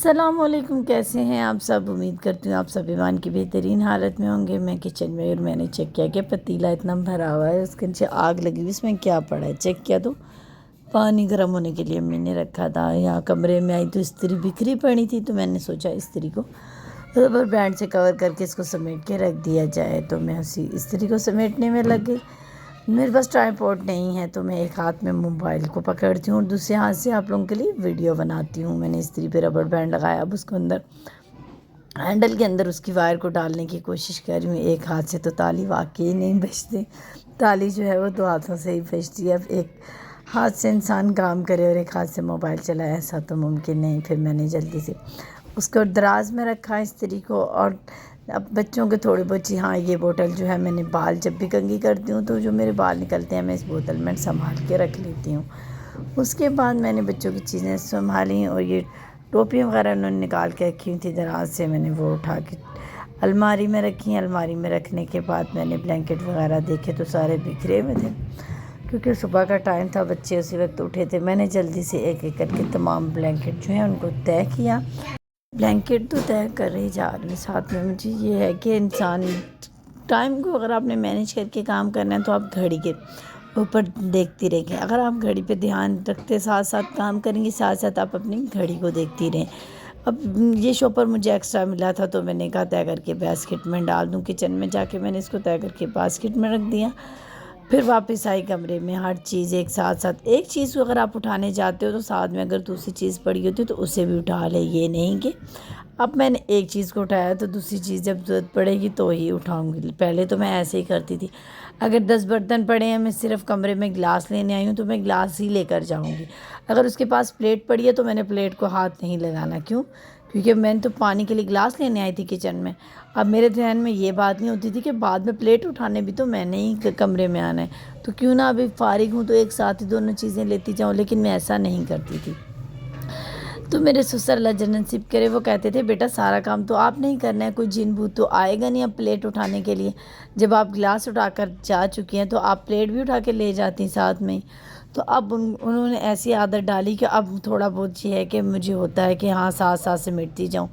السلام علیکم، کیسے ہیں آپ سب؟ امید کرتی ہوں آپ سب ایمان کی بہترین حالت میں ہوں گے۔ میں کچن میں اور میں نے چیک کیا کہ پتیلا اتنا بھرا ہوا ہے، اس کے نیچے آگ لگی ہوئی، اس میں کیا پڑا ہے۔ چیک کیا تو پانی گرم ہونے کے لیے امی نے رکھا تھا۔ یہاں کمرے میں آئی تو استری بکھری پڑی تھی، تو میں نے سوچا استری کو ربر بینڈ سے کور کر کے اس کو سمیٹ کے رکھ دیا جائے، تو میں اسی استری کو سمیٹنے میں لگ گئی۔ میرے پاس ٹرائی پوڈ نہیں ہے، تو میں ایک ہاتھ میں موبائل کو پکڑتی ہوں اور دوسرے ہاتھ سے آپ لوگوں کے لیے ویڈیو بناتی ہوں۔ میں نے استری پہ ربر بینڈ لگایا، اب اس کو اندر ہینڈل کے اندر اس کی وائر کو ڈالنے کی کوشش کر رہی ہوں۔ ایک ہاتھ سے تو تالی واقعی نہیں بجتی، تالی جو ہے وہ دو ہاتھوں سے ہی بجتی ہے۔ اب ایک ہاتھ سے انسان کام کرے اور ایک ہاتھ سے موبائل چلائے، ایسا تو ممکن نہیں۔ پھر میں نے جلدی سے اس کو دراز میں رکھا استری کو، اور اب بچوں کے تھوڑے بہت ہاں یہ بوتل جو ہے، میں نے بال جب بھی کنگھی کرتی ہوں تو جو میرے بال نکلتے ہیں میں اس بوتل میں سنبھال کے رکھ لیتی ہوں۔ اس کے بعد میں نے بچوں کی چیزیں سنبھالی، اور یہ ٹوپیاں وغیرہ انہوں نے نکال کے رکھی ہوئی تھی دراز سے، میں نے وہ اٹھا کے الماری میں رکھی۔ الماری میں رکھنے کے بعد میں نے بلینکٹ وغیرہ دیکھے تو سارے بکھرے ہوئے تھے، کیونکہ صبح کا ٹائم تھا، بچے اسی وقت اٹھے تھے۔ میں نے جلدی سے ایک ایک کر کے تمام بلینکٹ جو ہیں ان کو طے کیا۔ بلینکٹ تو طے کر رہی جا رہی ہوں، ساتھ میں مجھے یہ ہے کہ انسان ٹائم کو اگر آپ نے مینیج کر کے کام کرنا ہے تو آپ گھڑی کے اوپر دیکھتی رہیں۔ اگر آپ گھڑی پہ دھیان رکھتے ساتھ ساتھ کام کریں گی، ساتھ ساتھ آپ اپنی گھڑی کو دیکھتی رہیں۔ اب یہ شاپر مجھے ایکسٹرا ملا تھا، تو میں نے کہا طے کر کے باسکٹ میں ڈال دوں۔ کچن میں جا کے میں نے اس کو طے کر کے باسکٹ میں رکھ دیا۔ پھر واپس آئی کمرے میں، ہر چیز ایک ساتھ ایک چیز کو اگر آپ اٹھانے جاتے ہو تو ساتھ میں اگر دوسری چیز پڑی ہوتی ہے تو اسے بھی اٹھا لے۔ یہ نہیں کہ اب میں نے ایک چیز کو اٹھایا تو دوسری چیز جب ضرورت پڑے گی تو ہی اٹھاؤں گی۔ پہلے تو میں ایسے ہی کرتی تھی، اگر 10 برتن پڑے ہیں، میں صرف کمرے میں گلاس لینے آئی ہوں تو میں گلاس ہی لے کر جاؤں گی۔ اگر اس کے پاس پلیٹ پڑی ہے تو میں نے پلیٹ کو ہاتھ نہیں لگانا۔ کیوں؟ کیونکہ میں نے تو پانی کے لیے گلاس لینے آئی تھی کچن میں۔ اب میرے ذہن میں یہ بات نہیں ہوتی تھی کہ بعد میں پلیٹ اٹھانے بھی تو میں نے ہی کمرے میں آنا ہے، تو کیوں نہ ابھی فارغ ہوں تو ایک ساتھ ہی دونوں چیزیں لیتی جاؤں، لیکن میں ایسا نہیں کرتی تھی۔ تو میرے سسر اللہ جنت نصیب کرے، وہ کہتے تھے بیٹا سارا کام تو آپ نہیں کرنا ہے، کوئی جن بھوت تو آئے گا نہیں اب پلیٹ اٹھانے کے لیے۔ جب آپ گلاس اٹھا کر جا چکی ہیں تو آپ پلیٹ بھی اٹھا کے لے جاتی ساتھ میں۔ تو اب انہوں نے ایسی عادت ڈالی کہ اب تھوڑا بہت یہ ہے کہ مجھے ہوتا ہے کہ ہاں ساتھ ساتھ سمیٹتی جاؤں۔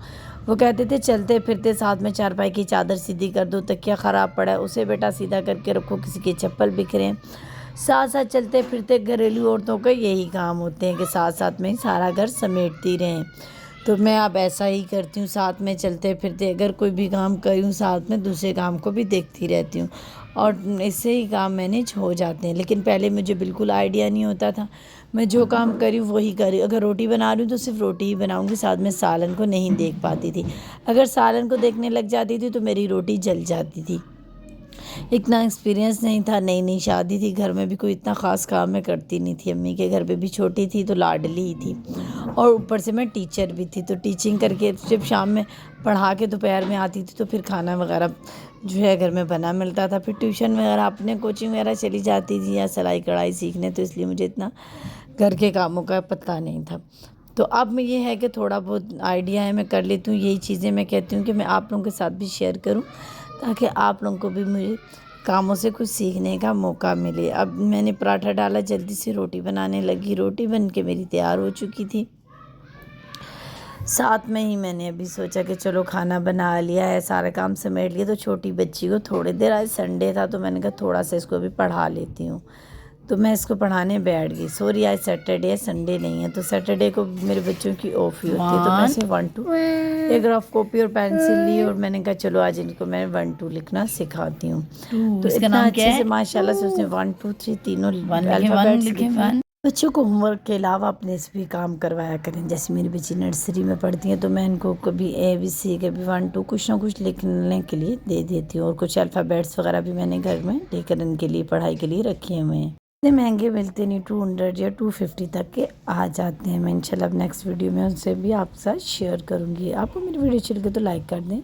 وہ کہتے تھے چلتے پھرتے ساتھ میں چارپائی کی چادر سیدھی کر دو، تکیہ خراب پڑا ہے اسے بیٹا سیدھا کر کے رکھو، کسی کے چپل بکھرے ہیں۔ ساتھ ساتھ چلتے پھرتے گھریلو عورتوں کا یہی کام ہوتے ہیں کہ ساتھ ساتھ میں سارا گھر سمیٹتی رہیں۔ تو میں اب ایسا ہی کرتی ہوں، ساتھ میں چلتے پھرتے اگر کوئی بھی کام کروں ساتھ میں دوسرے کام کو بھی دیکھتی رہتی ہوں، اور اس سے ہی کام مینیج ہو جاتے ہیں۔ لیکن پہلے مجھے بالکل آئیڈیا نہیں ہوتا تھا، میں جو کام کری وہی کری۔ اگر روٹی بنا رہی ہوں تو صرف روٹی ہی بناؤں گی، ساتھ میں سالن کو نہیں دیکھ پاتی تھی۔ اگر سالن کو دیکھنے لگ جاتی تھی تو میری روٹی جل جاتی تھی۔ اتنا ایکسپیرینس نہیں تھا، نئی نئی شادی تھی، گھر میں بھی کوئی اتنا خاص کام میں کرتی نہیں تھی۔ امی کے گھر پہ بھی چھوٹی تھی تو لاڈلی ہی تھی، اور اوپر سے میں ٹیچر بھی تھی، تو ٹیچنگ کر کے جب شام میں پڑھا کے دوپہر میں آتی تھی تو پھر کھانا وغیرہ جو ہے گھر میں بنا ملتا تھا۔ پھر ٹیوشن وغیرہ اپنے کوچنگ وغیرہ چلی جاتی تھی یا سلائی کڑھائی سیکھنے، تو اس لیے مجھے اتنا گھر کے کاموں کا پتہ نہیں تھا۔ تو اب میں یہ ہے کہ تھوڑا بہت آئیڈیا ہے، میں کر لیتی ہوں۔ یہی چیزیں میں کہتی ہوں کہ میں آپ لوگوں کے ساتھ بھی شیئر کروں، تاکہ آپ لوگوں کو بھی مجھے کاموں سے کچھ سیکھنے کا موقع ملے۔ اب میں نے پراٹھا ڈالا، جلدی سے روٹی بنانے لگی۔ روٹی بن کے میری تیار ہو چکی تھی، ساتھ میں ہی میں نے ابھی سوچا کہ چلو کھانا بنا لیا ہے، سارا کام سمیٹ لیا، تو چھوٹی بچی کو تھوڑی دیر، آج سنڈے تھا تو میں نے کہا تھوڑا سا اس کو بھی پڑھا لیتی ہوں، تو میں اس کو پڑھانے بیٹھ گئی۔ سوری آج سیٹرڈے ہے، سنڈے نہیں ہے، تو سیٹرڈے کو میرے بچوں کی آف ہی ہوتی ہے، تو میں سے 1 2 ایک رف کاپی اور پینسل لی، اور میں نے کہا چلو آج ان کو میں 1 2 لکھنا سکھاتی ہوں۔ تو اتنا اچھے سے ماشاءاللہ سے اس نے 1 2 3 تینوں الفابیٹس لکھے۔ بچوں کو ہوم ورک کے علاوہ اپنے سے بھی کام کروایا کریں، جیسے میری بچی نرسری میں پڑھتی ہیں تو میں ان کو کبھی ABC کبھی 1 2 کچھ نہ کچھ لکھنے کے لیے دے دیتی ہوں، اور کچھ الفابیٹس وغیرہ بھی میں نے گھر میں لے کر ان کے لیے پڑھائی کے لیے رکھے ہوئے ہیں۔ اتنے مہنگے ملتے نہیں، 200 یا 250 تک کے آ جاتے ہیں۔ میں انشاءاللہ اب نیکسٹ ویڈیو میں ان سے بھی آپ کے ساتھ شیئر کروں گی۔ آپ کو میری ویڈیو اچھی لگے تو لائک کر دیں۔